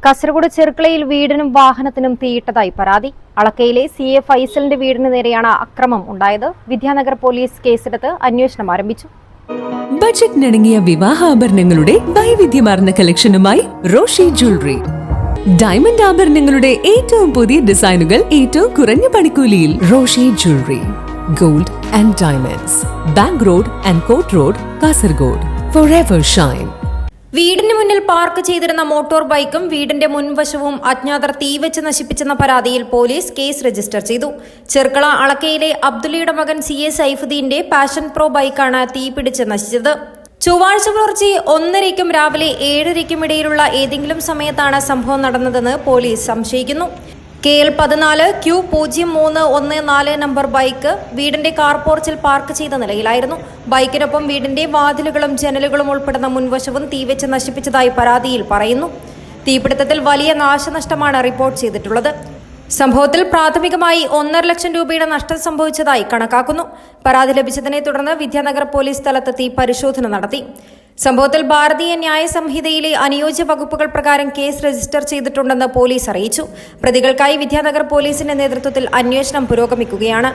കാസർഗോഡ് ചെർക്കളയിൽ വീടിനും വാഹനത്തിനും തീയിട്ടതായി പരാതി. അളക്കയിലെ CA ഫൈസലിന്റെ വീടിന് നേരെയാണ് അക്രമം ഉണ്ടായത്. വിദ്യാനഗർ പോലീസ് കേസെടുത്ത് അന്വേഷണം ആരംഭിച്ചു. ബജറ്റിനിണങ്ങിയ വിവാഹാഭരണങ്ങളുടെ വൈവിധ്യമാർന്ന കളക്ഷനുമായി റോഷി ജ്വല്ലറി. ഡയമണ്ട് ആഭരണങ്ങളുടെ ഏറ്റവും പുതിയ ഡിസൈനുകൾ ഏറ്റവും കുറഞ്ഞ പണിക്കൂലിയിൽ. Roshi jewellery, gold and diamonds, bank road and കോട്ട് റോഡ്, കാസർഗോഡ്. Forever shine. വീടിന് മുന്നിൽ പാർക്ക് ചെയ്തിരുന്ന മോട്ടോർ ബൈക്കും വീടിന്റെ മുൻവശവും അജ്ഞാതർ തീവെച്ച് നശിപ്പിച്ചെന്ന പരാതിയിൽ പോലീസ് കേസ് രജിസ്റ്റർ ചെയ്തു. ചെർക്കള അളക്കയിലെ അബ്ദുള്ളയുടെ മകൻ CA സൈഫുദ്ദീന്റെ പാഷൻ പ്രോ ബൈക്കാണ് തീപിടിച്ച് നശിച്ചത്. ചൊവ്വാഴ്ച പുലർച്ചെ 1:30 രാവിലെ 7:30 ഇടയിലുള്ള ഏതെങ്കിലും സമയത്താണ് സംഭവം നടന്നതെന്ന് പോലീസ് സംശയിക്കുന്നു. KL 14 Q0314 നമ്പർ ബൈക്ക് വീടിന്റെ കാർ പോർച്ചിൽ പാർക്ക് ചെയ്ത നിലയിലായിരുന്നു. ബൈക്കിനൊപ്പം വീടിന്റെ വാതിലുകളും ജനലുകളും ഉൾപ്പെടുന്ന മുൻവശവും തീവെച്ച് നശിപ്പിച്ചതായി പരാതിയിൽ പറയുന്നു. തീപിടുത്തത്തിൽ വലിയ നാശനഷ്ടമാണ് റിപ്പോർട്ട് ചെയ്തിട്ടുള്ളത്. സംഭവത്തിൽ പ്രാഥമികമായി 1.5 ലക്ഷം രൂപയുടെ നഷ്ടം സംഭവിച്ചതായി കണക്കാക്കുന്നു. പരാതി ലഭിച്ചതിനെ തുടർന്ന് വിദ്യാനഗർ പോലീസ് സ്ഥലത്തെത്തി പരിശോധന നടത്തി. സംഭവത്തിൽ ഭാരതീയ ന്യായ സംഹിതയിലെ അനുയോജ്യ വകുപ്പുകൾ പ്രകാരം കേസ് രജിസ്റ്റർ ചെയ്തിട്ടുണ്ടെന്ന് പോലീസ് അറിയിച്ചു. പ്രതികൾക്കായി വിദ്യാനഗർ പോലീസിന്റെ നേതൃത്വത്തിൽ അന്വേഷണം പുരോഗമിക്കുകയാണ്.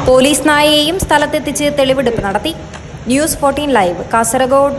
പോലീസ് നായയെയും സ്ഥലത്തെത്തിച്ച് തെളിവെടുപ്പ് നടത്തി. News 14 live, Kasaragod.